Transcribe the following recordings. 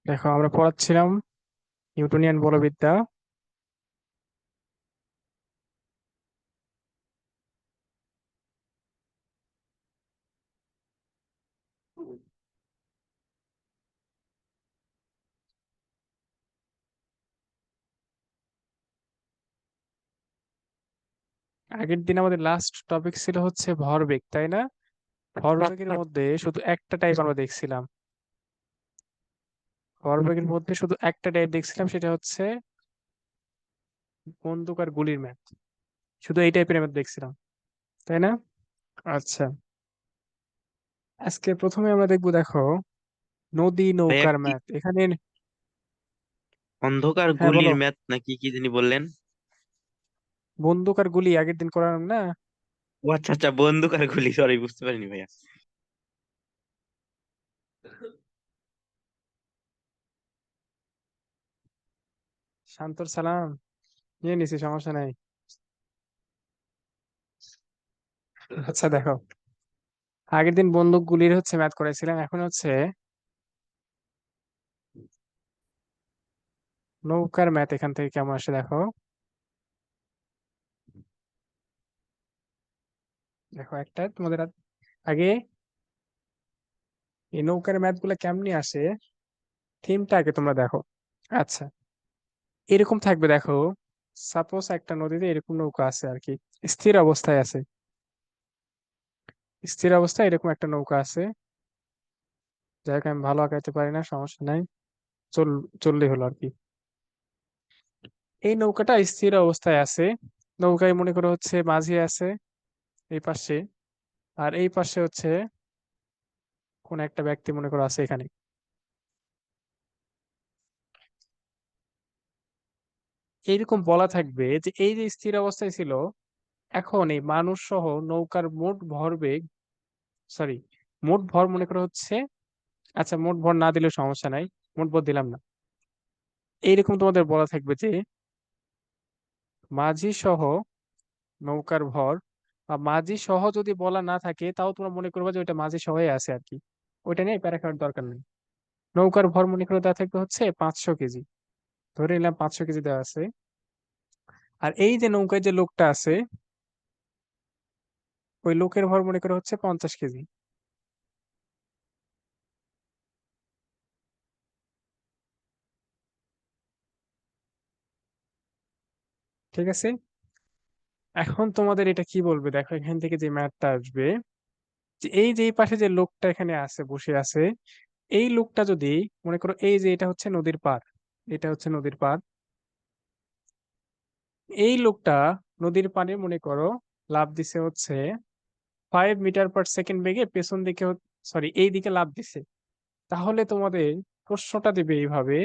দেখো, আমরা পড়াচ্ছিলাম নিউটনিয়ান বলবিদ্যা। আগের দিন আমাদের লাস্ট টপিক ছিল হচ্ছে ভরবেগ, তাই না? ভরবেগের মধ্যে শুধু একটা টাইপ আমরা দেখছিলাম। ভরবেগের মধ্যে শুধু একটা টাইপ দেখছিলাম, সেটা হচ্ছে বন্দুক আর গুলির ম্যাথ। শুধু এই টাইপের ম্যাথ দেখছিলাম, তাই না? আচ্ছা, আজকে প্রথমে আমরা দেখবো, দেখো, নদী ভাইয়া নৌকার কি ম্যাথ এখানে। অন্ধকার হ্যাঁ, বলো। গুলির ম্যাথ নাকি কি জানি বললেন? বন্দুক আর গুলি আগের দিন করালাম না? ও আচ্ছা আচ্ছা, বন্দুক আর গুলি, সরি বুঝতে পারিনি ভাইয়া। শান্তর সালাম নিয়ে নিছি, সমস্যা নাই। আচ্ছা, দেখো, আগের দিন বন্দুক গুলির হচ্ছে ম্যাথ করেছিলাম, এখন হচ্ছে নৌকার ম্যাথ। এখান থেকে কেমন আসে দেখো। দেখো, একটা তোমাদের আগে এই নৌকার ম্যাথ গুলো কেমনি আসে, থিমটা আগে তোমরা দেখো। আচ্ছা, এরকম থাকবে, দেখো, সাপোজ একটা নদীতে এরকম নৌকা আছে আর কি, স্থির অবস্থায় আছে। স্থির অবস্থায় এরকম একটা নৌকা আছে। যাই হোক, আমি ভালো আঁকাইতে পারি না, সমস্যা নাই। চল, চললেই হলো আর কি। এই নৌকাটা স্থির অবস্থায় আছে। নৌকায় মনে করো হচ্ছে মাঝি আছে এই পাশে, আর এই পাশে হচ্ছে কোন একটা ব্যক্তি মনে করো আছে এখানে। এইরকম বলা থাকবে যে এই যে স্থির অবস্থায় ছিল, এখন এই মানুষ সহ নৌকার মোট ভরবেগ, সরি, মোট ভর মনে করা হচ্ছে, আচ্ছা মোট ভর না দিলেও সমস্যা নাই, মোট ভর দিলাম না। এইরকম তোমাদের বলা থাকবে যে মাঝি সহ নৌকার ভর, বা মাঝি সহ যদি বলা না থাকে তাও তোমরা মনে করবে যে ওইটা মাঝি সহই আছে আর কি। ওইটা নিয়ে প্যারা খাওয়ার দরকার নেই। নৌকার ভর মনে করে দেওয়া থাকবে হচ্ছে 500 কেজি। ধরে নিলাম 500 কেজি দেওয়া আছে। আর এই যে নৌকায় যে লোকটা আছে, ওই লোকের ভর মনে করে হচ্ছে 50 কেজি। ঠিক আছে, এখন তোমাদের এটা কি বলবে দেখো, এখান থেকে যে ম্যাথটা আসবে, যে এই যে এই পাশে যে লোকটা এখানে আছে, বসে আছে, এই লোকটা যদি মনে করো, এই যে এটা হচ্ছে নদীর পার, এটা হচ্ছে নদীর পার, এই লোকটা নদীর পাড়ে মনে করো লাফ দিছে হচ্ছে 5 মিটার পার সেকেন্ড বেগে পেছন দিকে, সরি এই দিকে লাফ দিছে। তাহলে তোমাদের প্রশ্নটা দিবে এইভাবে,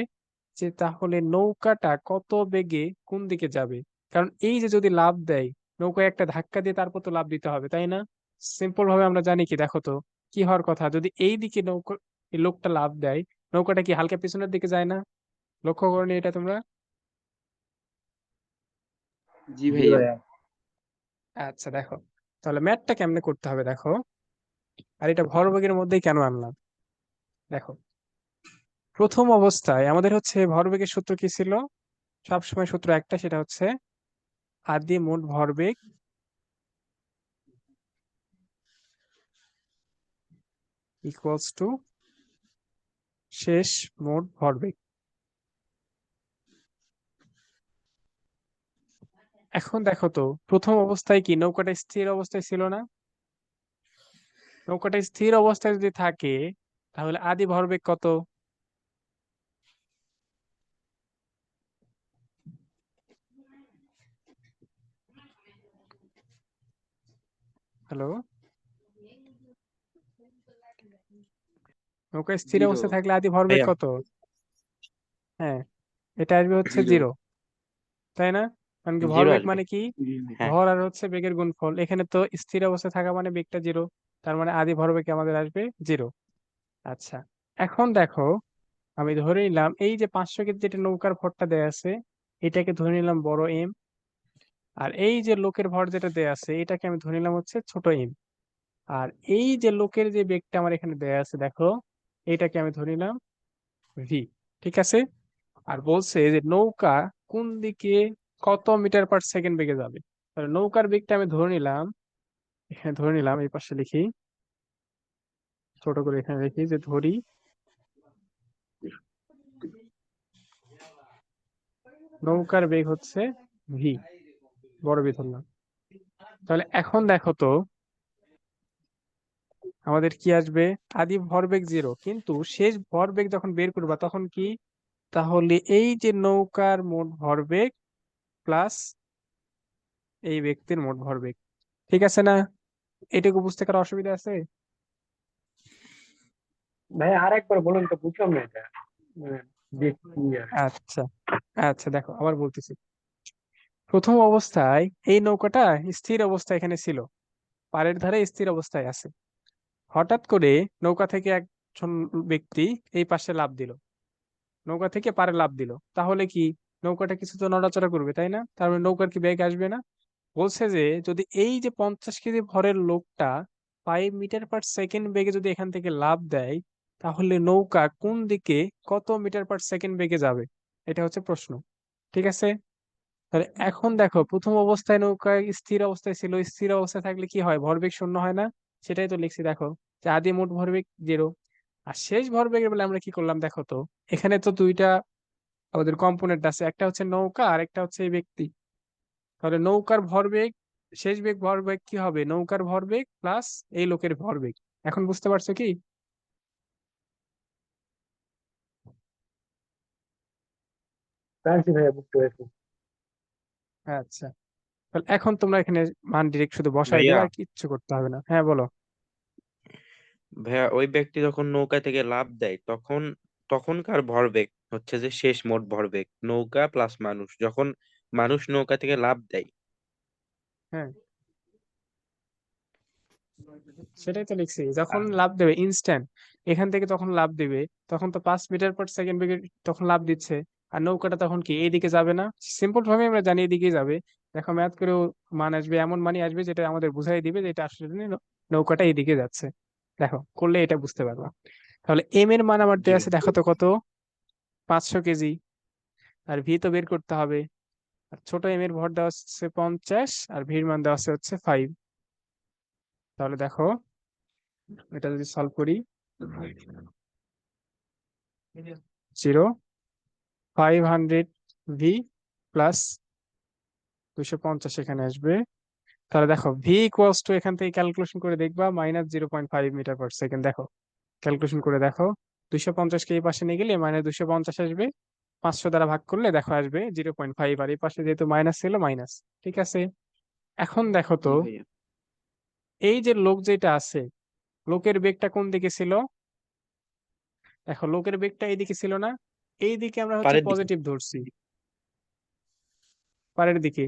যে তাহলে নৌকাটা কত বেগে কোন দিকে যাবে। কারণ এই যে যদি লাফ দেয়, নৌকায় একটা ধাক্কা দিয়ে তারপর তো লাফ দিতে হবে, তাই না? সিম্পল ভাবে আমরা জানি কি, দেখো তো, কি হওয়ার কথা যদি এই দিকে নৌকা, এই লোকটা লাফ দেয়, নৌকাটা কি হালকা পেছনের দিকে যায় না? লক্ষ্য করনি এটা তোমরা? জি জি ভাইয়া। ভাইয়া। আচ্ছা, দেখো, তাহলে ম্যাথটা কেমনে করতে হবে দেখো। আর এটা ভরবেগের মধ্যেই কেন আনলাম, দেখো, প্রথম অবস্থায় আমাদের হচ্ছে ভরবেগের সূত্র কি ছিল? সবসময় সূত্র একটা, সেটা হচ্ছে আদি মোট ভরবেগ ইকুয়ালস টু শেষ মোট ভরবেগ। এখন দেখো তো, প্রথম অবস্থায় কি নৌকাটা স্থির অবস্থায় ছিল না? নৌকাটা স্থির অবস্থায় যদি থাকে, তাহলে আদি ভরবেগ কত? হ্যালো? নৌকা স্থির জিরো। অবস্থায় থাকলে আদি ভরবেগ ভাইয়া কত? হ্যাঁ, এটা আসবে হচ্ছে জিরো। জিরো, তাই না? কারণ কি, জিরো ভরবেগ আসবে। মানে কি? হ্যাঁ। ভর আর হচ্ছে বেগের গুণফল। এখানে তো স্থির অবস্থায় থাকা মানে বেগটা জিরো, তার মানে আদি ভরবেগ আমাদের আসবে জিরো। আচ্ছা, এখন দেখো, আমি ধরে নিলাম এই যে 500 কেজি যেটা নৌকার ভরটা দেয়া আছে, এটাকে ধরে নিলাম বড় এম। আর এই যে লোকের ভর যেটা দেয়া আছে, এটাকে আমি ধরে নিলাম হচ্ছে ছোট এম। আর এই যে লোকের যে বেগটা আমার এখানে দেয়া আছে দেখো, এটাকে আমি ধরে নিলাম ভি। ঠিক আছে। আর বলছে যে নৌকা কোন দিকে কত মিটার পার সেকেন্ড বেগে যাবে। তাহলে নৌকার বেগটা আমি ধরে নিলাম, এখানে ধরে নিলাম, এই পাশে লিখি, ছোট করে এখানে লিখি যে ধরি নৌকার বেগ হচ্ছে ভি, বড় ভি ধরলাম। তাহলে এখন দেখো তো আমাদের কি আসবে, আদি ভরবেগ জিরো, কিন্তু শেষ ভরবেগ যখন বের করবা তখন কি, তাহলে এই যে নৌকার মোট ভরবেগ প্লাস এই ব্যক্তির মোট ভরবেগ, ঠিক আছে না? এটুকু বুঝতে কারো অসুবিধা আছে? ভাই আর একবার বলুন তো, বুঝলাম না এটা। মানে, যে কি আর কি। আচ্ছা, আচ্ছা দেখো আবার বলতেছি। প্রথম অবস্থায় এই নৌকাটা স্থির অবস্থায় এখানে ছিল, পাড়ের ধারে স্থির অবস্থায় আছে। হঠাৎ করে নৌকা থেকে একজন ব্যক্তি এই পাশে লাফ দিল, নৌকা থেকে পাড়ে লাফ দিল, তাহলে কি নৌকাটা কিছু তো নড়াচড়া করবে, তাই না? তার মানে নৌকার কি বেগ আসবে না? বলছে যে যদি এই যে 50 কেজি ভরের লোকটা 5 মিটার পার সেকেন্ড বেগে যদি এখান থেকে লাফ দেয়, তাহলে নৌকা কোন দিকে কত মিটার পার সেকেন্ড বেগে যাবে, এটা হচ্ছে প্রশ্ন। ঠিক আছে। তাহলে এখন দেখো প্রথম অবস্থায় নৌকা স্থির অবস্থায় ছিল, স্থির অবস্থায় থাকলে কি হয়, ভরবেগ শূন্য হয় না? সেটাই তো লিখছি দেখো, যে আদি মোট ভরবেগ জিরো। আর শেষ ভরবেগের বেলা আমরা কি করলাম দেখো তো, এখানে তো দুইটা আমাদের কম্পোনেন্ট আছে, একটা হচ্ছে নৌকা আর একটা হচ্ছে এই ব্যক্তি। তাহলে নৌকার ভরবেগ, শেষ বেগ ভরবেগ কি হবে, নৌকার ভরবেগ প্লাস এই লোকের ভরবেগ। এখন বুঝতে পারছো কি? পারছি ভাইয়া, বুঝতে পারছি। আচ্ছা, তাহলে এখন তোমরা এখানে মান ডিরেক্ট শুধু বসায় ভাইয়া দেবে, আর কিচ্ছু করতে হবে না। হ্যাঁ বলো। ভাইয়া ওই ব্যক্তি যখন নৌকা থেকে লাফ দেয় তখন তখনকার ভরবেগ হচ্ছে যে শেষ মোট ভরবেগ নৌকা প্লাস মানুষ, যখন মানুষ নৌকা থেকে লাফ দেয়। হ্যাঁ, সেটাই তো লিখছি, যখন লাফ দেবে ইনস্ট্যান্ট এখান থেকে তখন লাফ দিবে, তখন তো 5 মিটার পার সেকেন্ড বেগে তখন লাফ দিচ্ছে। আর নৌকাটা তখন কি এইদিকে যাবে না? সিম্পল ভাবে আমরা জানি এদিকেই যাবে। দেখো ম্যাথ করেও মান আসবে, এমন মানই আসবে যেটা আমাদের বুঝাই দিবে যে এটা আসলে নৌকাটা এইদিকে যাচ্ছে। দেখো করলে এটা বুঝতে পারবা। তাহলে এম এর মান আমার জি দেওয়া আছে, ভাইয়া। দেখো তো কত, 500 কেজি। আর ভি তো বের করতে হবে। আর ছোট এম এর ভর দেওয়া হচ্ছে 50, আর ভির মান দেওয়া আছে হচ্ছে 5। তাহলে দেখো এটা যদি সলভ করি, 0500 ভি প্লাস 250 এখানে আসবে। তাহলে দেখো ভি ইকুয়ালস টু, এখান থেকে ক্যালকুলেশন করে দেখবা, -0.5 মিটার পার সেকেন্ড। দেখো ক্যালকুলেশন করে দেখো, 250 কে এই পাশে নিয়ে গেলে -250 আসবে, 500 দ্বারা ভাগ করলে দেখো আসবে 0.5, আর এই পাশে যেহেতু মাইনাস ছিল মাইনাস। ঠিক আছে। এখন দেখো তো জি ভাইয়া। এই যে লোক যেটা আছে, লোকের বেগটা কোন দিকে ছিল? দেখো লোকের বেগটা এইদিকে ছিল না? এই দিকে আমরা হচ্ছে পাড়ের দিকে। পজিটিভ ধরছি, পারের দিকে।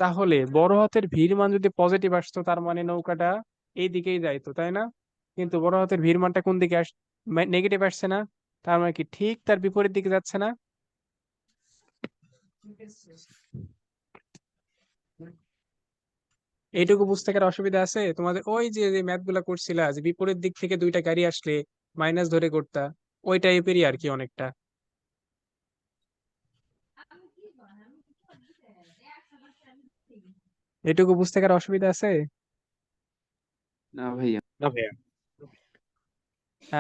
তাহলে বড় হাতের ভির মান যদি পজিটিভ আসতো, তার মানে নৌকাটা এই দিকেই যাইতো, তাই না? কিন্তু বড় হাতের ভির মানটা কোন দিকে নেগেটিভ আসছে না? তার মানে কি ঠিক তার বিপরীত দিকে যাচ্ছে না? এইটুকু বুঝতে কার অসুবিধা আছে তোমাদের? ওই যে যে ম্যাথ গুলা করছিলা, যে বিপরীত দিক থেকে দুইটা গাড়ি আসলে মাইনাস ধরে করতা, ওই টাইপেরই আর কি অনেকটা। এটুকু বুঝতে কার অসুবিধা আছে? না ভাইয়া। না ভাইয়া।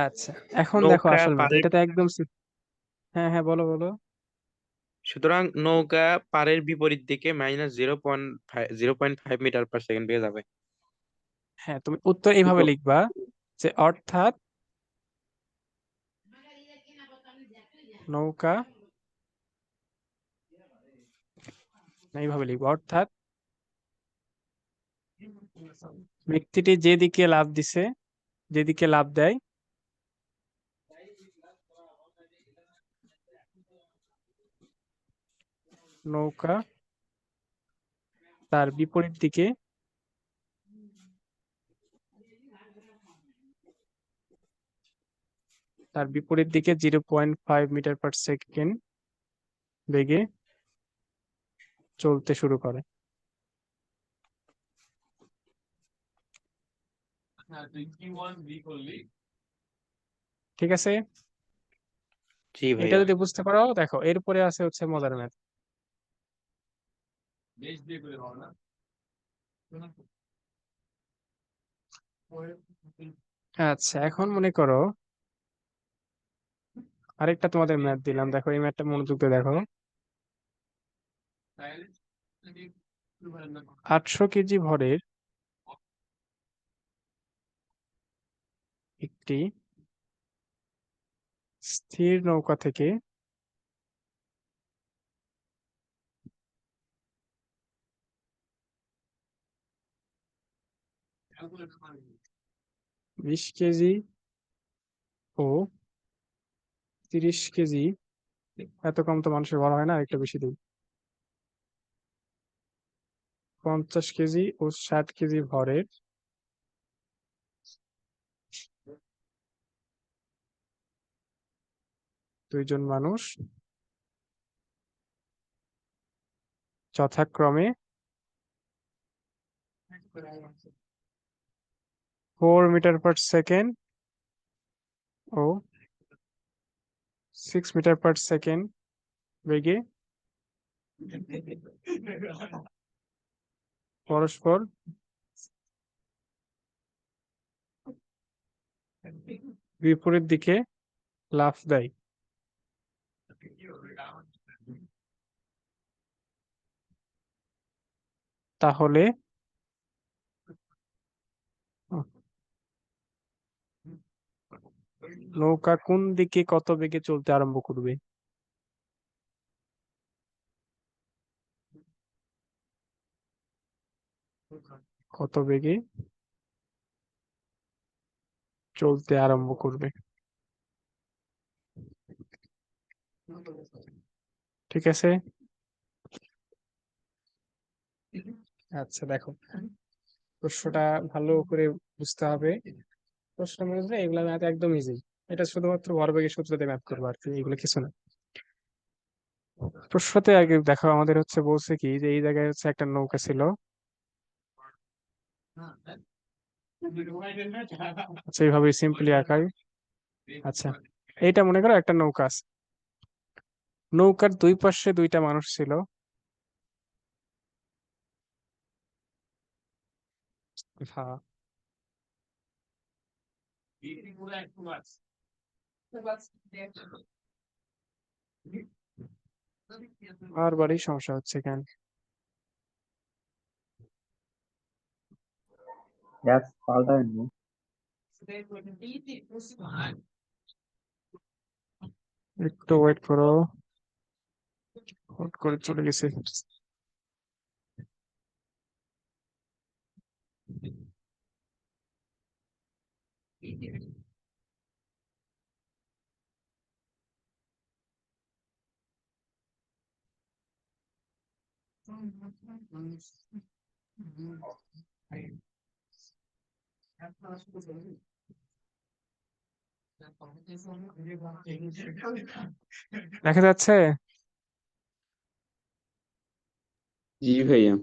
আচ্ছা, এখন দেখো নৌকা আসল ম্যাথ, পাড়ের, এটা তো একদম হ্যাঁ হ্যাঁ, বলো বলো। সুতরাং নৌকা পাড়ের বিপরীত দিকে -0.5 মিটার পার সেকেন্ড পেয়ে যাবে। হ্যাঁ, তুমি উত্তর এইভাবে লিখবা, যে অর্থাৎ নৌকা, না এইভাবে লিখবো, অর্থাৎ ব্যক্তিটি যেদিকে লাফ দিছে, যেদিকে লাফ দেয়, নৌকা তার বিপরীত দিকে তার বিপরীত দিকে 0.5 মিটার পার সেকেন্ড বেগে চলতে শুরু করে। ঠিক আছে। জি এটা ভাইয়া। যদি বুঝতে পারো, দেখো এরপরে আছে হচ্ছে মজার ম্যাথ। আচ্ছা, এখন মনে করো আরেকটা তোমাদের ম্যাথ দিলাম, দেখো এই ম্যাথটা মনোযোগ দিয়ে দেখো। 800 কেজি ভরের একটি স্থির নৌকা থেকে 20 কেজি ও 30 কেজি, এত কম তো মানুষের ভর হয় না, একটু বেশি দিই, 50 কেজি ও 60 কেজি ভরের দুইজন মানুষ যথাক্রমে 4 মিটার পার সেকেন্ড ও 6 মিটার পার সেকেন্ড বেগে পরস্পর বিপরীত দিকে লাফ দেয়। তাহলে নৌকা কোন দিকে কত বেগে চলতে আরম্ভ করবে? কত বেগে চলতে আরম্ভ করবে, ঠিক আছে? আচ্ছা দেখো, প্রশ্নটা ভালো করে বুঝতে হবে। প্রশ্নের মধ্যে এগুলা ম্যাথ একদম ইজি। এটা শুধুমাত্র ভরবেগের সূত্র দিয়ে ম্যাথ করবো আর কি, এগুলো কিছু না। প্রশ্নতে আগে দেখো, আমাদের হচ্ছে বলছে কি যে এই জায়গায় হচ্ছে একটা নৌকা ছিল। আচ্ছা, এইভাবে সিম্পলি আঁকাই। আচ্ছা, এইটা মনে করো একটা নৌকা আছে, নৌকার দুই পাশে দুইটা মানুষ ছিল। হ্যাঁ, বারবারই সমস্যা হচ্ছে কেন? গ্যাস পাল্টায় না। একটু ওয়েট করো, হুট করে চলে গেছে। দেখা যাচ্ছে? জি ভাইয়া।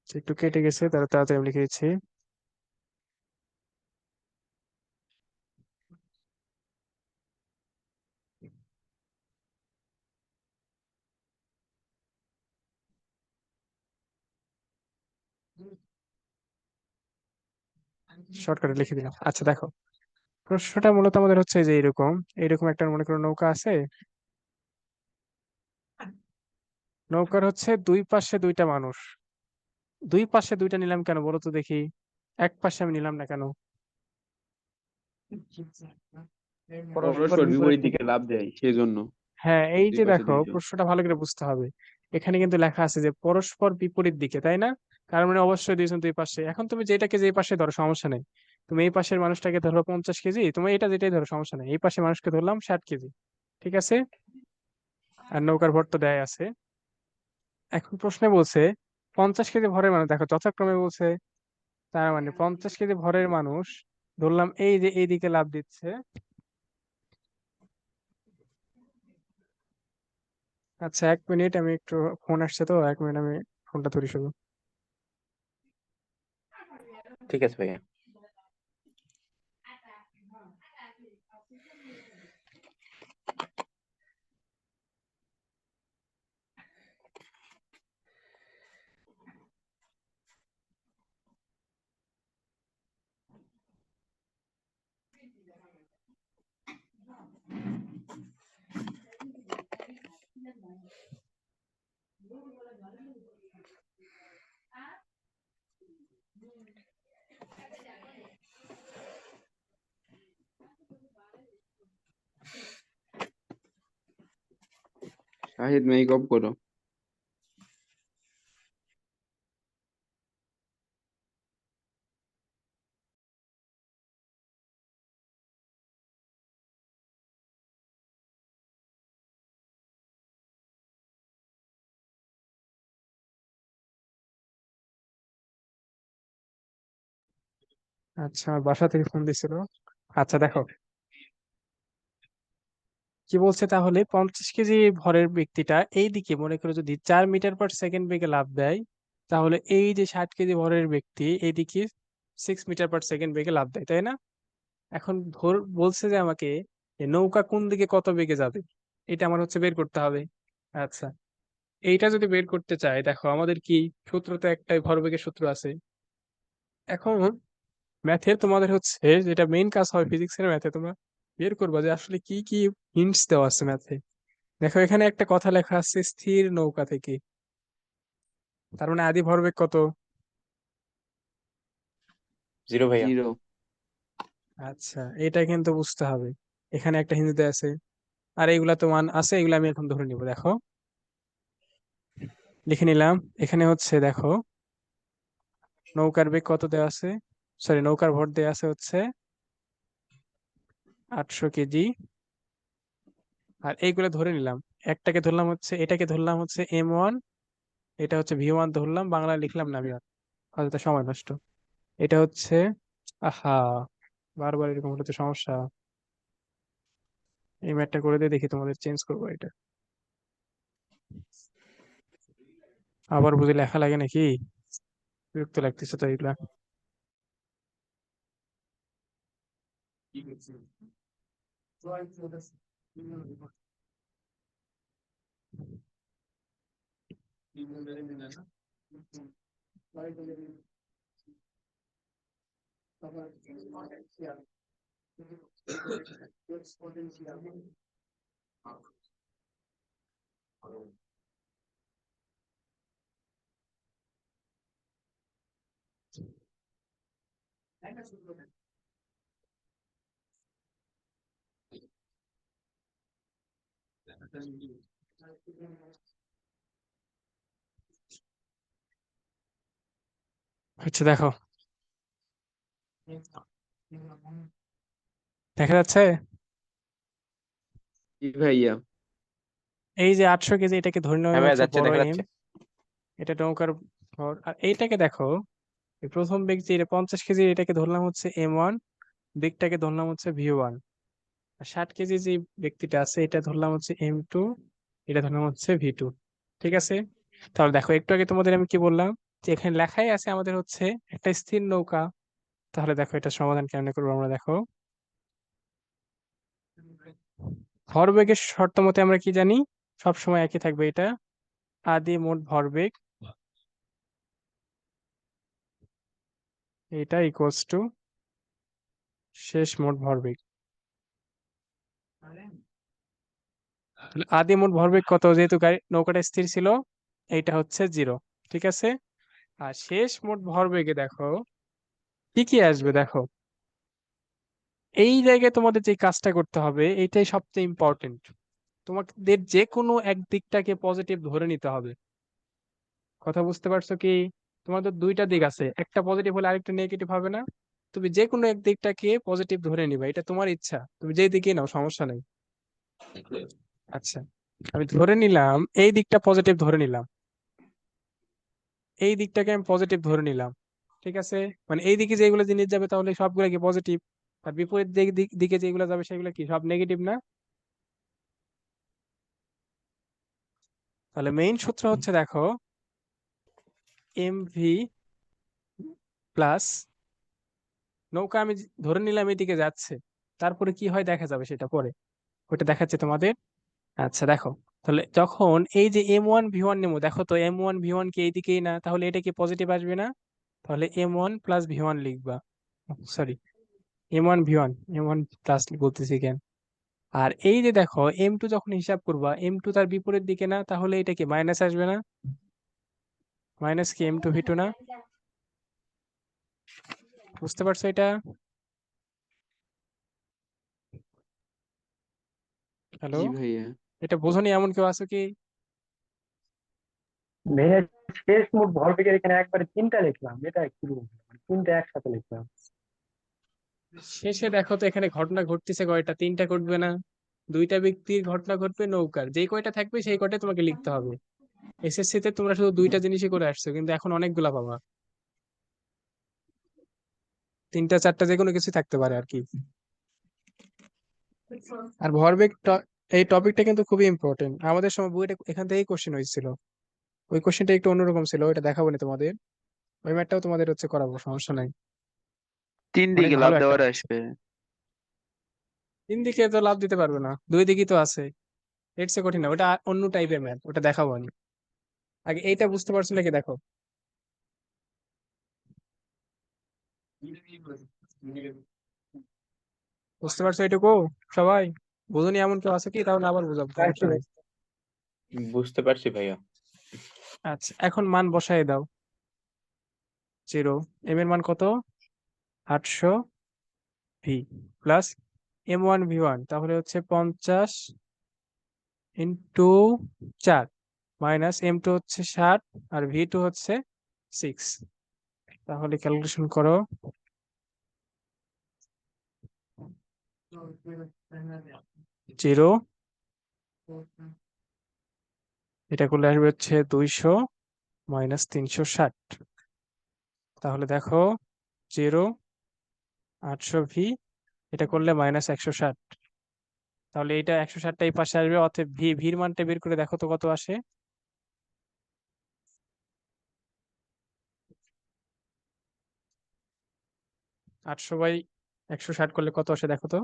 একটু কেটে গেছে, তারা তাড়াতাড়ি আমি লিখে দিচ্ছি। শর্টকাটে লিখে দিলাম। আচ্ছা দেখো, প্রশ্নটা মূলত আমাদের হচ্ছে যে এরকম, এরকম একটা মনে করো নৌকা আছে। নৌকার হচ্ছে দুই পাশে দুইটা মানুষ। দুই পাশে দুইটা নিলাম কেন বলো তো দেখি? এক পাশে আমি নিলাম না কেন? পরস্পর পরস্পর বিপরীত বিপরীত দিকে দিকে। লাফ দেয় সেজন্য হ্যাঁ, এই দুই যে পাশে দেখো, দুইজন। প্রশ্নটা ভালো করে বুঝতে হবে। এখানে কিন্তু লেখা আছে যে পরস্পর বিপরীত দিকে, তাই না? তার মানে অবশ্যই দুইজন দুই পাশে। এখন তুমি যেটাকে যে পাশে ধরো সমস্যা নেই। তুমি এই পাশের মানুষটাকে ধরো 50 কেজি, তুমি এটা যেটাই ধরো সমস্যা নেই। এই পাশে মানুষকে ধরলাম 60 কেজি, ঠিক আছে? আর নৌকার ভর তো দেয় আছে। এখন প্রশ্নে বলছে 50 কেজি ভরের মানুষ, দেখো যথাক্রমে বলছে। তার মানে 50 কেজি ভরের মানুষ ধরলাম এই যে এইদিকে লাফ দিচ্ছে। আচ্ছা, 1 মিনিট, আমি একটু, ফোন আসছে তো, 1 মিনিট, আমি ফোনটা ধরি শুধু। ঠিক আছে ভাইয়া। শাহিদ মাইক অফ করো। আচ্ছা, বাসা থেকে ফোন দিছিল। আচ্ছা দেখো কি বলছে, তাহলে 50 কেজি ভরের ব্যক্তিটা এইদিকে মনে করো যদি 4 মিটার পার সেকেন্ড বেগে লাফ দেয়, তাহলে এই যে 60 কেজি ভরের ব্যক্তি এইদিকে 6 মিটার পার সেকেন্ড বেগে লাফ দেয়, তাই না? এখন বলছে যে আমাকে যে নৌকা কোন দিকে কত বেগে যাবে, এটা আমার হচ্ছে বের করতে হবে। আচ্ছা, এইটা যদি বের করতে চাই, দেখো আমাদের কি সূত্র, তো একটাই ভরবেগের সূত্র আছে। এখন ম্যাথের তোমাদের হচ্ছে যেটা মেইন কাজ হয়, ফিজিক্সের ম্যাথে তোমরা বের করবা যে আসলে কি কি হিন্টস দেওয়া আছে ম্যাথে। দেখো এখানে একটা কথা লেখা আছে স্থির নৌকা থেকে, তার মানে আদি ভরবেগ কত? 0 ভাইয়া। 0। আচ্ছা, এটা কিন্তু বুঝতে হবে, এখানে একটা হিন্টস দেওয়া আছে। আর এইগুলা তো মান আছে, এগুলা আমি এখন ধরে নিব। দেখো লিখে নিলাম। এখানে হচ্ছে দেখো নৌকার বেগ কত দেওয়া আছে, সরি নৌকার ভর দেওয়া আছে হচ্ছে 800 কেজি। আর এইগুলা ধরে নিলাম, একটাকে ধরলাম হচ্ছে, এটাকে ধরলাম হচ্ছে M1, এটা হচ্ছে V1 ধরলাম, বাংলা লিখলাম না আমি আর, হয়তো সময় নষ্ট। এটা হচ্ছে, আহা, বারবার এরকম হলে তো সমস্যা। এই ম্যাটটা করে দিয়ে দেখি, তোমাদের চেঞ্জ করবো এটা। আবার বুঝে লেখা লাগে নাকি? বিরক্ত লাগতেছে তো এগুলা। আচ্ছা দেখো, দেখা যাচ্ছে জি ভাইয়া। এই যে 800 কেজি, এটাকে ধরে নেওয়া হ্যাঁ ভাইয়া, হচ্ছে যাচ্ছে, বড় দেখা এম, যাচ্ছে। এটা নৌকার ভর। আর এইটাকে দেখো, এই প্রথম ব্যক্তি এটা 50 কেজি, এটাকে ধরলাম হচ্ছে M1, দিকটাকে ধরলাম হচ্ছে V1। আর 60 কেজি যে ব্যক্তিটা আছে এটা ধরলাম হচ্ছে M2, এটা ধরলাম হচ্ছে V2। ঠিক আছে, তাহলে দেখো একটু আগে তোমাদের আমি কি বললাম, যে এখানে লেখাই আছে আমাদের হচ্ছে একটা স্থির নৌকা। তাহলে দেখো এটা সমাধান কেমনে করবো আমরা, দেখো ভরবেগের শর্ত মতে আমরা কি জানি, সব সময় একই থাকবে এটা, আদি মোট ভরবেগ, এটা ইকুয়ালস টু শেষ মোট ভরবেগ। তাহলে আদি মোট ভরবেগ কত, যেহেতু নৌকাটা স্থির ছিল, এইটা হচ্ছে 0। ঠিক আছে, আর শেষ মোট ভরবেগে দেখো কি কি আসবে। দেখো এই জায়গায় তোমাদের যে কাজটা করতে হবে, এইটাই সবচেয়ে ইম্পর্টেন্ট। তোমাদের যে কোনো এক দিকটাকে পজিটিভ ধরে নিতে হবে। কথা বুঝতে পারছো কি? তোমাদের দুইটা দিক আছে, একটা পজিটিভ হলে আরেকটা নেগেটিভ হবে না? তুমি যে কোনো এক দিকটাকে পজিটিভ ধরে নিবা, এটা তোমার ইচ্ছা, তুমি যেই দিকে নাও সমস্যা নেই। আচ্ছা, আমি ধরে নিলাম এই দিকটা পজিটিভ ধরে নিলাম, এই দিকটাকে আমি পজিটিভ ধরে নিলাম। ঠিক আছে, মানে এই দিকে যেগুলো জিনিস যাবে তাহলে সবগুলা কি পজিটিভ, আর বিপরীত দিকে যেগুলো যাবে সেগুলো কি সব নেগেটিভ না? তাহলে মেইন সূত্র হচ্ছে দেখো MV প্লাস, নৌকা আমি ধরে নিলাম এদিকে যাচ্ছে, তারপরে কি হয় দেখা যাবে সেটা পরে, ওইটা দেখাচ্ছে তোমাদের। আচ্ছা দেখো, তাহলে যখন এই যে M1 V1 নেবো, দেখো তো M1 V1 কি এইদিকেই না, তাহলে এটা কি পজিটিভ আসবে না? তাহলে M1 প্লাস V1 লিখবা, sorry M1 V1, M1 plus বলতেছি কেন, আর এই যে দেখো M2 যখন হিসাব করবা M2 তার বিপরীত দিকে না, তাহলে এটা কি মাইনাস আসবে না? মাইনাস কি M2 V2 না? বুঝতে পারছো এটা? হ্যালো, জি ভাইয়া। এটা বোঝনি এমন কেউ আছে কি? ভাইয়া শেষ মোট ভরবেগের এখানে একবারে তিনটা লিখলাম, এটা কি বলবো, মানে তিনটা একসাথে লিখলাম। শেষে দেখো তো এখানে ঘটনা ঘটতেছে কয়টা? তিনটা ঘটবে না? দুইটা ব্যক্তির ঘটনা ঘটবে নৌকার, যেই কয়টা থাকবে সেই কয়টা তোমাকে লিখতে হবে। এসএসসি তে তোমরা শুধু দুইটা জিনিসই করে আসছো, কিন্তু এখন অনেকগুলা পাবা। তিনটা চারটা যে কোনো কিছু থাকতে পারে আর কি। আর ভরবেগ এই টপিকটা কিন্তু খুবই ইম্পর্টেন্ট, আমাদের সময় বইটা এখান থেকেই কোশ্চেন হয়েছিল। ওই কোশ্চেনটা একটু অন্যরকম ছিল, ওইটা দেখাবো না তোমাদের। ওই ম্যাটটাও তোমাদের হচ্ছে করাবো, সমস্যা নাই। তিন অনেক দিকে লাভ ভালো একটা দেওয়ার ম্যাথ। আসবে। তিন দিকে তো লাভ দিতে পারবে না, দুই দিকেই তো আছে। এর চেয়ে কঠিন না, ওটা অন্য টাইপের ম্যাথ, ওটা দেখাবো আমি। আগে এইটা বুঝতে পারছো নাকি দেখো। বুঝতে পারছো এটুকু সবাই? বুঝুনি এমন কেউ আছে কি? তাহলে আবার বুঝাবো, পারছি সমস্যা ভাই। নাই। বুঝতে পারছি ভাইয়া। আচ্ছা, এখন মান বসায় দাও। 0, M এর মান কত? 800 V প্লাস M1 V1, তাহলে হচ্ছে 50 ইন্টু 4 মাইনাস M2 হচ্ছে 60 আর V2 হচ্ছে 6। তাহলে ক্যালকুলেশন করো। 0, এটা করলে আসবে হচ্ছে 200 মাইনাস 360। তাহলে দেখো 0, 800 V, এটা করলে মাইনাস 160। তাহলে এটা 160টা এই পাশে আসবে, অতএব ভির মানটা বের করে দেখো তো কত আসে। 800/160 করলে কত আসে দেখো তো।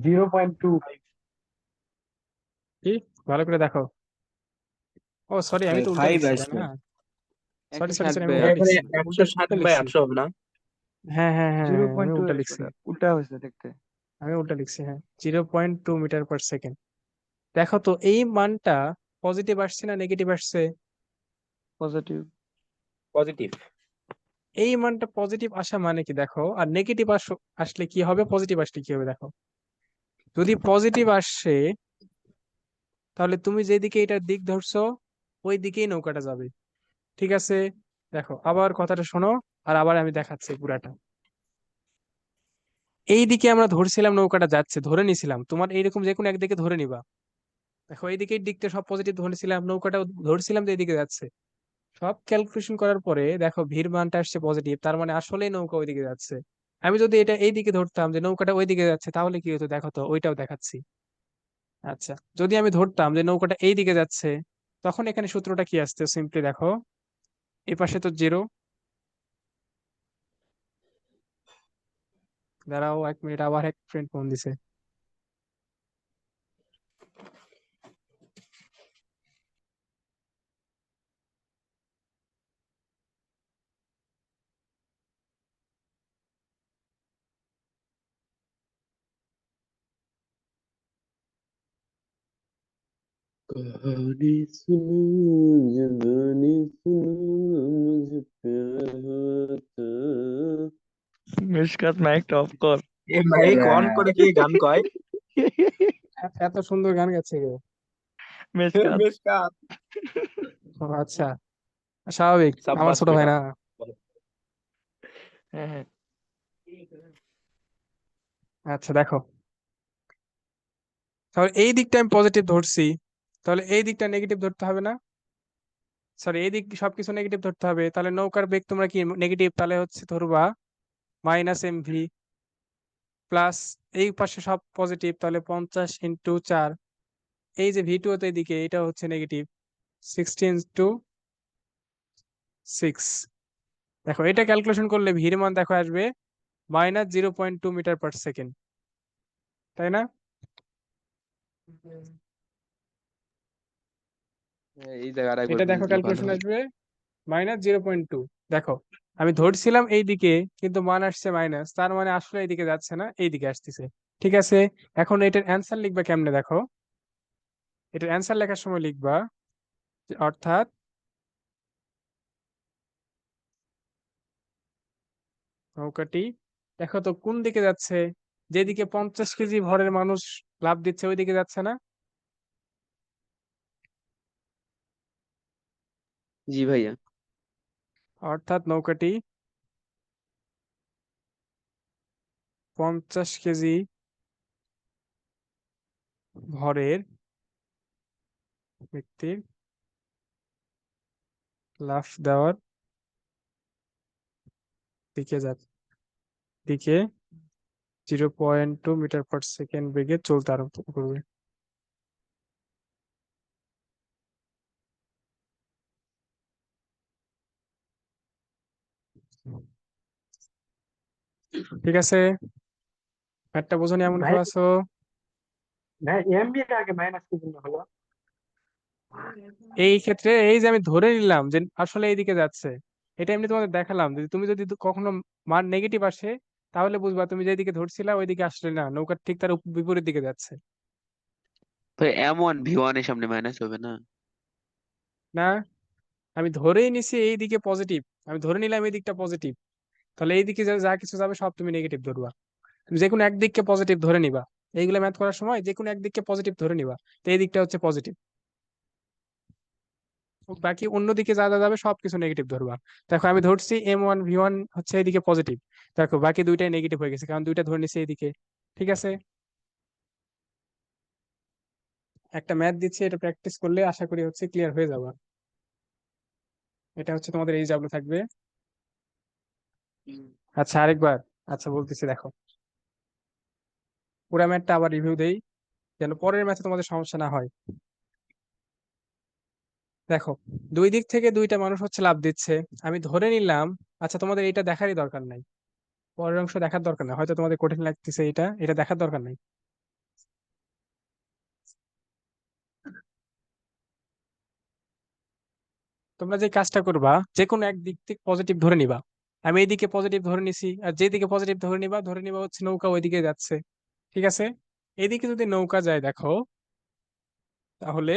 0.2। কি? ভালো করে দেখো। ও সরি, আমি তো উল্টা ফাইভ লিখছি, তাই আসবে। না? সরি একশো সরি ষাট সরি, আমি ভাইয়া। উল্টা এখানে লিখছি। একশো ষাট উল্টা বাই লিখছি। আটশো হবে না? হ্যাঁ হ্যাঁ হ্যাঁ জিরো হ্যাঁ, পয়েন্ট আমি টু উল্টা আসবে, লিখছি। উল্টা হয়েছে দেখতে। আমি উল্টা লিখছি, হ্যাঁ। 0.2 মিটার পার সেকেন্ড। দেখো তো এই মানটা পজিটিভ আসছে না নেগেটিভ আসছে? পজিটিভ। পজিটিভ। এই মানটা পজিটিভ আসা মানে কি দেখো, আর নেগেটিভ আসলে কি হবে, পজিটিভ আসলে কি হবে দেখো। যদি পজিটিভ আসে, তাহলে তুমি যেদিকে এটার দিক ধরছো ওই দিকেই নৌকাটা যাবে। ঠিক আছে, দেখো আবার কথাটা শোনো, আর আবার আমি দেখাচ্ছি পুরাটা। এই দিকে আমরা ধরছিলাম নৌকাটা যাচ্ছে, ধরে নিছিলাম, তোমার এইরকম যে কোনো একদিকে ধরে নিবা। দেখো এইদিকে দিকটা সব পজিটিভ ধরেছিলাম, নৌকাটাও ধরছিলাম যে এইদিকে যাচ্ছে। সব ক্যালকুলেশন করার পরে দেখো ভির মানটা আসছে পজিটিভ, তার মানে আসলেই নৌকা ওইদিকে যাচ্ছে। আমি যদি এটা এইদিকে ধরতাম যে নৌকাটা ওইদিকে যাচ্ছে, তাহলে কি হতো দেখো তো, ওইটাও দেখাচ্ছি। আচ্ছা, যদি আমি ধরতাম যে নৌকাটা এইদিকে যাচ্ছে, তখন এখানে সূত্রটা কি আসছে, সিম্পলি দেখো। এই পাশে তো 0। দাঁড়াও 1 মিনিট, আবার এক ফ্রেন্ড ফোন দিছে। कहानी सुनो जवानी सुनो मुझे प्यार हुआ था। মিশকাত মাইকটা অফ কর। এ মাইক অন করে কি গান কয়? এত সুন্দর গান গাচ্ছে কেউ? মিশকাত। বেশ কাজ। ও আচ্ছা, স্বাভাবিক, আমার সাব্বাস ছোট ভাই বেটা। না। হ্যাঁ হ্যাঁ। আচ্ছা দেখো, তাহলে এই দিকটা আমি পজিটিভ ধরছি, তাহলে এই দিকটা নেগেটিভ ধরতে হবে না? সরি, এই দিক সবকিছু নেগেটিভ ধরতে হবে, তাহলে নৌকার বেগ তোমরা কি নেগেটিভ, তাহলে হচ্ছে ধরবা -mv প্লাস, এই পাশে সব পজিটিভ, তাহলে 50 × 4। এই যে V2 তো এদিকে, এটা হচ্ছে নেগেটিভ, 60 × 6। দেখো এটা ক্যালকুলেশন করলে ভির মান দেখো আসবে -0.2 মিটার পার সেকেন্ড, তাই না? এই জায়গাটা একবার এটা দেখো বুঝলে ভালো ক্যালকুলেশন হয়। আসবে -0.2। দেখো আমি ধরছিলাম এই দিকে, কিন্তু মান আসছে মাইনাস, তার মানে আসলে এইদিকে যাচ্ছে না, এইদিকে আসতেছে। ঠিক আছে, এখন এটার অ্যান্সার লিখবা কেমনে দেখো। এটার অ্যান্সার লেখার সময় লিখবা যে অর্থাৎ নৌকাটি দেখো তো কোন দিকে যাচ্ছে, যেদিকে 50 কেজি ভরের মানুষ লাফ দিচ্ছে ওই দিকে যাচ্ছে না। জি ভাইয়া। অর্থাৎ নৌকাটি 50 কেজি ভরের ব্যক্তির লাফ দেওয়ার দিকে দিকে 0.2 মিটার/সেকেন্ড বেগে চলতে আরম্ভ করবে। ঠিক আছে, একটা বোঝনি এমন ভাই কেউ আছো? ভাই এমবি এর আগে মাইনাস কি জন্য হলো? এই ক্ষেত্রে এই যে আমি ধরে নিলাম যে আসলে এইদিকে যাচ্ছে, এটা এমনি তোমাদের দেখালাম, যদি তুমি যদি কখনো মান নেগেটিভ আসে তাহলে বুঝবা তুমি যেদিকে ধরছিলা ওইদিকে আসলে না, নৌকা ঠিক তার বিপরীত দিকে যাচ্ছে। ভাই M1 V1 এর সামনে মাইনাস হবে না? না, আমি ধরেই নিছি এই দিকে পজিটিভ, আমি ধরে নিলাম এই দিকটা পজিটিভ, তাহলে এই দিকে যা যা কিছু যাবে সব তুমি নেগেটিভ ধরবা। তুমি যে কোনো একদিককে পজিটিভ ধরে নিবা, এইগুলা ম্যাথ করার সময় যে কোনো একদিককে পজিটিভ ধরে নিবা, তো এই দিকটা হচ্ছে পজিটিভ, বাকি অন্যদিকে যা যা যাবে সবকিছু নেগেটিভ ধরবা। দেখো আমি ধরছি M1 V1 হচ্ছে এইদিকে পজিটিভ, দেখো বাকি দুইটাই নেগেটিভ হয়ে গেছে কারণ দুইটা ধরে নিছি এইদিকে। ঠিক আছে, একটা ম্যাথ দিচ্ছি, এটা প্র্যাকটিস করলে আশা করি হচ্ছে ক্লিয়ার হয়ে যাবে। এটা হচ্ছে তোমাদের এই জাবলো থাকবে। আচ্ছা আরেকবার, আচ্ছা বলতেছি দেখো, পুরা ম্যাথটা আবার রিভিউ দেই যেন পরের ম্যাথে তোমাদের সমস্যা না হয়। দেখো, দুই দিক থেকে দুইটা মানুষ হচ্ছে লাফ দিচ্ছে, আমি ধরে নিলাম, আচ্ছা তোমাদের এটা দেখারই দরকার নাই, পরের অংশ দেখার দরকার নাই, হয়তো তোমাদের কঠিন লাগতেছে, এটা এটা দেখার দরকার নাই। তোমরা যে কাজটা করবা যে কোনো এক দিক থেকে পজিটিভ ধরে নিবা, আমি এইদিকে পজিটিভ ধরে নিছি, আর যেদিকে পজিটিভ ধরে নিবা হচ্ছে নৌকা ওইদিকে যাচ্ছে। ঠিক আছে, এইদিকে যদি নৌকা যায় দেখো, তাহলে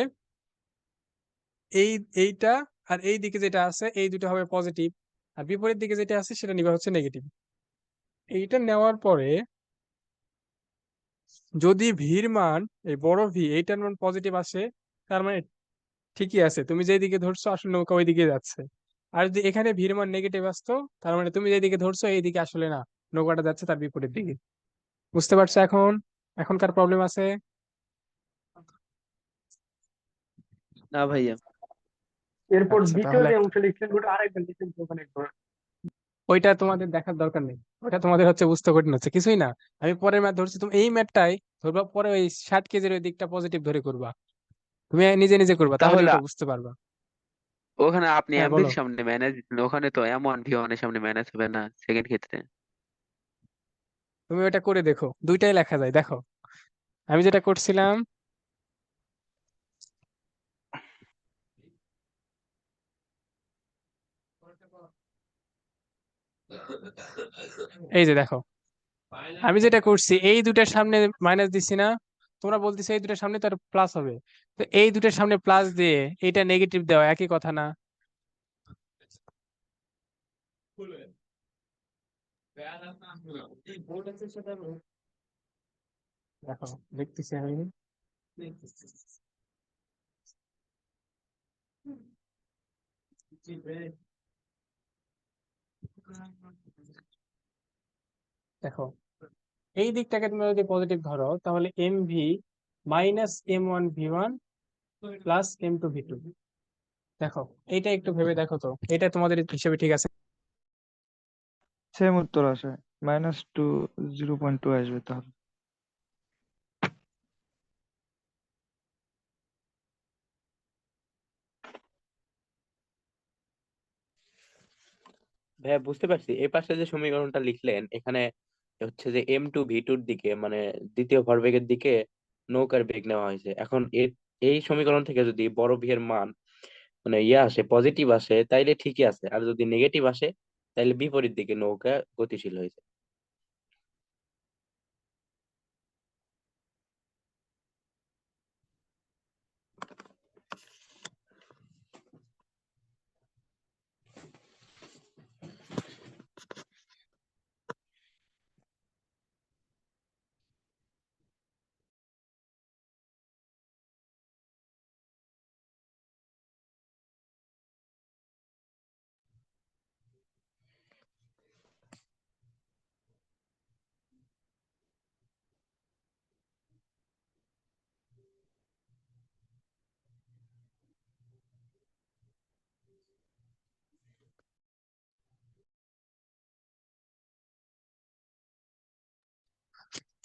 এই এইটা আর এই দিকে যেটা আছে এই দুটো হবে পজিটিভ, আর বিপরীত দিকে যেটা আছে সেটা নিবা হচ্ছে নেগেটিভ। এইটা নেওয়ার পরে যদি ভির মান, এই বড় ভি এইটার মান পজিটিভ আসে, তার মানে ঠিকই আছে, তুমি যেদিকে ধরছো আসলে নৌকা ওইদিকে যাচ্ছে। আর যদি এখানে ভির মান নেগেটিভ আসতো, তার মানে তুমি যেদিকে ধরছো এইদিকে আসলে না, নৌকাটা যাচ্ছে তার বিপরীত দিকে। বুঝতে পারছো এখন? এখনকার প্রবলেম আছে? না ভাইয়া। এরপর আচ্ছা দ্বিতীয় তাহলে যে অংশ লিখছেন ওটা আরেকবার লিখছেন তো ওখানে একটু। ওইটা তোমাদের দেখার দরকার নেই, ওটা তোমাদের হচ্ছে বুঝতে কঠিন হচ্ছে, কিছুই না। আমি পরের ম্যাথ ধরছি, তুমি এই ম্যাথটাই ধরবা, পরে ওই 60 কেজির ওই দিকটা পজিটিভ ধরে করবা, তুমি নিজে নিজে করবা, তাহলে তাহলে ওটা বুঝতে পারবা। ওখানে আপনি হ্যাঁ বলো। এমবির সামনে মাইনাস দিচ্ছেন, ওখানে তো M1 V1 এর সামনে মাইনাস হবে না সেকেন্ড ক্ষেত্রে? তুমি ওটা করে দেখো, দুইটাই লেখা যায় দেখো। আমি যেটা করছিলাম, এই যে দেখো, আমি যেটা করছি এই দুটার সামনে মাইনাস দিচ্ছি না, তোমরা বলতেছো এই দুটার সামনে তার প্লাস হবে, তো এই দুটার সামনে প্লাস দিয়ে এটা নেগেটিভ দেওয়া একই কথা না? দেখো দেখতেছি আমি, দেখো এই দিকটাকে তুমি যদি পজিটিভ ধরো তাহলে MV-M1V1 +M2V2। দেখো এইটা একটু ভেবে দেখো তো, এটা তোমাদের হিসেবে ঠিক আছে? সেম উত্তর আসে, -2 0.2 আসবে তাহলে। ভাইয়া বুঝতে পারছি, এই পাশে যে সমীকরণটা লিখলেন এখানে হচ্ছে যে M2V2 দিকে মানে দ্বিতীয় ভরবেগের দিকে নৌকার বেগ নেওয়া হয়েছে। এখন এই সমীকরণ থেকে যদি বড় ভি এর মান মানে ইয়ে আসে, পজিটিভ আসে, তাইলে ঠিকই আছে, আর যদি নেগেটিভ আসে তাহলে বিপরীত দিকে নৌকা গতিশীল হয়ে যায়।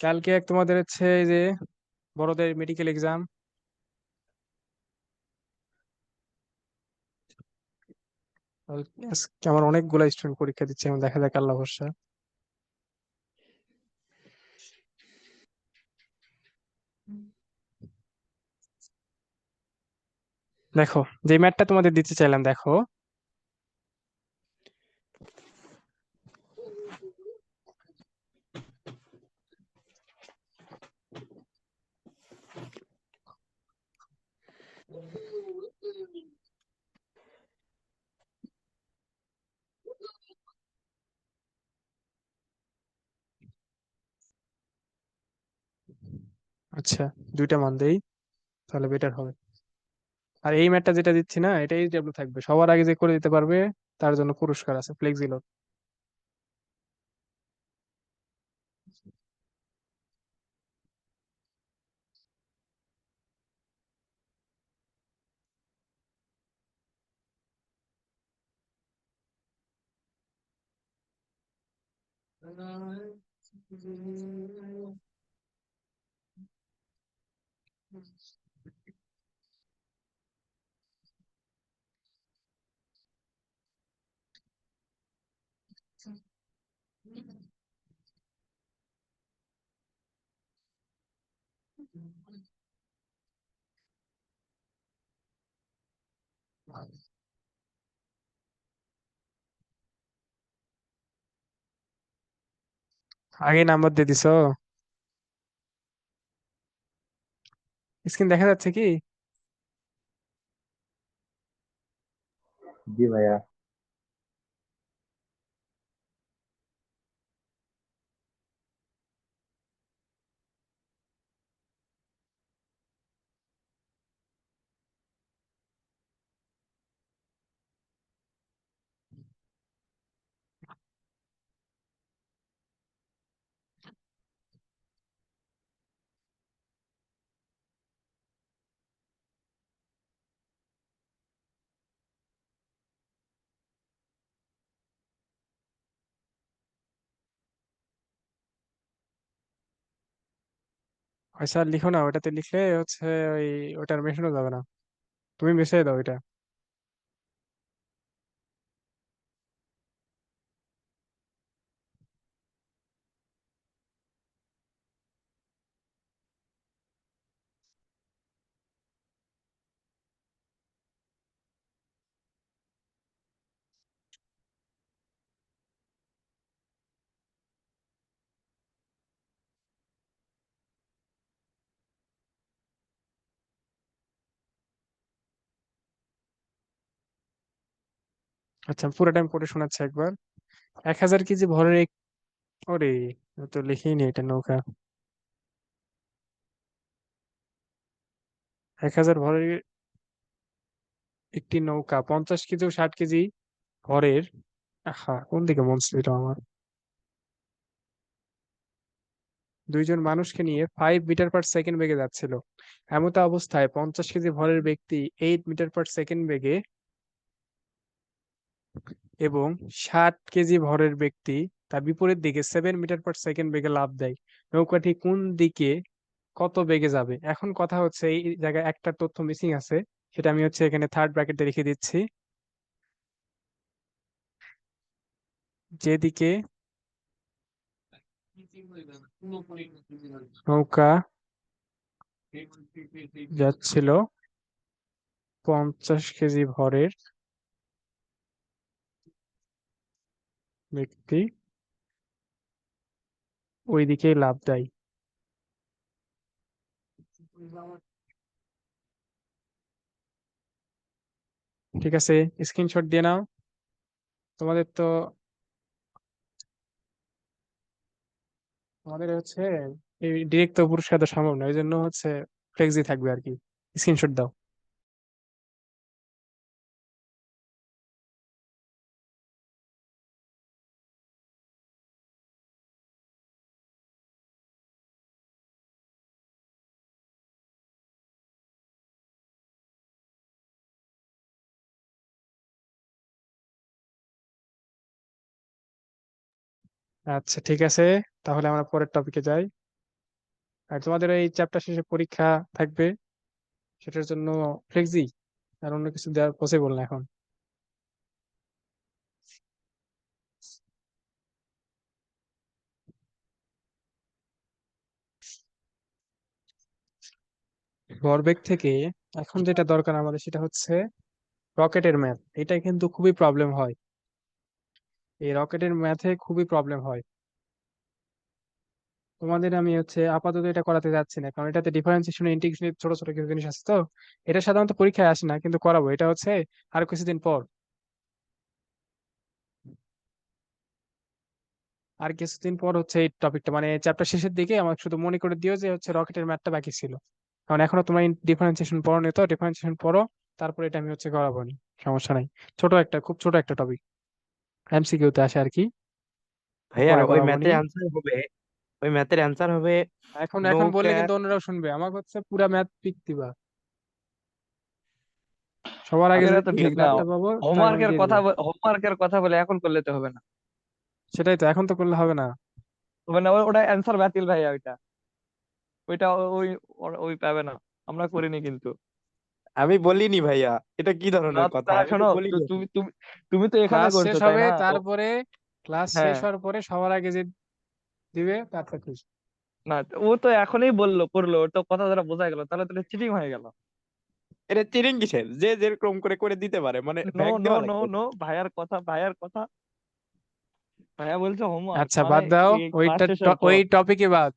কালকে তোমাদের হচ্ছে এই যে বড়দের মেডিকেল এক্সাম, আজকে আমার অনেকগুলা স্টুডেন্ট পরীক্ষা দিচ্ছে, এখন দেখা যাক আল্লাহ ভরসা। দেখো যে ম্যাথটা তোমাদের দিতে চাইলাম, দেখো আচ্ছা, দুইটা মান দেই তাহলে বেটার হবে। আর এই ম্যাথটা যেটা দিচ্ছি না, এটা এইচডব্লিউ থাকবে, সবার আগে যে করে দিতে পারবে তার জন্য পুরস্কার আছে, ফ্লেক্সিলোড। আগে নাম্বার দিয়ে দিছো? স্ক্রিন দেখা যাচ্ছে কি? জি ভাইয়া। আচ্ছা আর লিখো না, ওটাতে লিখলে হচ্ছে ওই ওটার মেশানো যাবে না, তুমি মিশিয়ে দাও এটা। আচ্ছা পুরো টাইম পড়ে শোনাচ্ছে একবার। 1000 কেজি ভরের ওরে, আমি তো লিখিনি এটা, নৌকা 1000 ভরের একটি নৌকা 50 কেজি ও 60 কেজি ভরের, হ্যাঁ কোন দিকে মন ছিল আমার, দুইজন মানুষকে নিয়ে 5 মিটার পার সেকেন্ড বেগে যাচ্ছিল। এমতো অবস্থায় 50 কেজি ভরের ব্যক্তি 8 মিটার পার সেকেন্ড বেগে এবং 60 কেজি ভরের ব্যক্তি তার বিপরীত দিকে 7 মিটার পার সেকেন্ড বেগে লাফ দেয়। নৌকাটি কোন দিকে কত বেগে যাবে? এখন কথা হচ্ছে এই জায়গায় একটা তথ্য মিসিং আছে, সেটা আমি হচ্ছে এখানে থার্ড ব্র্যাকেটে লিখে দিচ্ছি। যেদিকে নৌকা যাচ্ছিল 50 কেজি ভরের ব্যক্তি ওই দিকেই লাভ দেয়। ঠিক আছে, স্ক্রিনশট দিয়ে নাও। তোমাদের তো আমাদের হচ্ছে এই ডিরেক্ট তো পুরস্কার দেওয়া সম্ভব না, এই জন্য হচ্ছে ফ্লেক্সি থাকবে আর কি। স্ক্রিনশট দাও। আচ্ছা ঠিক আছে, তাহলে আমরা পরের টপিকে যাই। আর তোমাদের এই চ্যাপ্টার শেষে পরীক্ষা থাকবে, সেটার জন্য ফ্লেক্সি আর অন্য কিছু দেওয়া পসিবল না এখন। ভরবেগ থেকে এখন যেটা দরকার আমাদের সেটা হচ্ছে রকেটের ম্যাথ। এটা কিন্তু খুবই প্রবলেম হয়, এই রকেটের ম্যাথে খুবই প্রবলেম হয়। তোমাদের আমি হচ্ছে আপাতত এটা করাতে যাচ্ছি না, কারণ এটাতে ডিফারেন্সিয়েশন ইন্টিগ্রেশন ছোট ছোট কিছু জিনিস আছে তো। এটা সাধারণত পরীক্ষায় আসে না, কিন্তু করাবো। এটা হচ্ছে আর কিছুদিন পর, আর কিছুদিন পর হচ্ছে এই টপিকটা, মানে চ্যাপ্টার শেষের দিকে আমাকে শুধু মনে করে দিও যে হচ্ছে রকেটের ম্যাথটা বাকি ছিল। কারণ এখনো তোমার ডিফারেন্সিয়েশন পড়ো নি তো, ডিফারেন্সিয়েশন পড়ো, তারপরে এটা আমি হচ্ছে করাবো নি। সমস্যা নাই, ছোট একটা, খুব ছোট একটা টপিক, এমসিকিউ তে আসে আর কি। ভাইয়া পরে ওই করাবো নি। ম্যাথের অ্যান্সার হবে, ওই ম্যাথের অ্যান্সার হবে এখন এখন বললে নৌকা। কিন্তু অন্যরাও শুনবে, আমাকে হচ্ছে পুরা ম্যাথ পিক দিবা। সবার আগে আমাদের যে এত পিক ঠিক না, ম্যাথটা পাবো তাকে আমি হোমওয়ার্কের দিয়ে কথা দিবো। হোমওয়ার্কের কথা বলে এখন করলে তো হবে না। সেটাই তো, এখন তো করলে হবে না। হবে না, ওটা অ্যান্সার বাতিল ভাইয়া। ওইটা ওইটা ওই ওই পাবে না, আমরা করিনি কিন্তু। আমি বলিনি ভাইয়া, এটা কি না ধরনের কথা, তারা আমি তো শোনো, বলিনি। তুমি তুমি তুমি তো এখানে ক্লাস করছো শেষ তাই হবে, না? তারপরে ক্লাস শেষ হ্যাঁ, হওয়ার পরে সবার আগে যে দিবে তারটা খুশি। না ও তো এখনই বললো করলো, ওর তো কথা দ্বারা বোঝা গেল, তাহলে তো চিটিং হয়ে গেল। এটা চিটিং কিসের? যে যেরকম করে করে দিতে পারে, মানে নো ব্যাগ নো দেওয়া নো লাগবে। নো, ভাইয়ার কথা। ভাইয়া বলছে হোমওয়ার্ক আচ্ছা মানে বাদ দাও, ক্লাস শেষ হওয়ার ওই পর। টপিকে বাদ।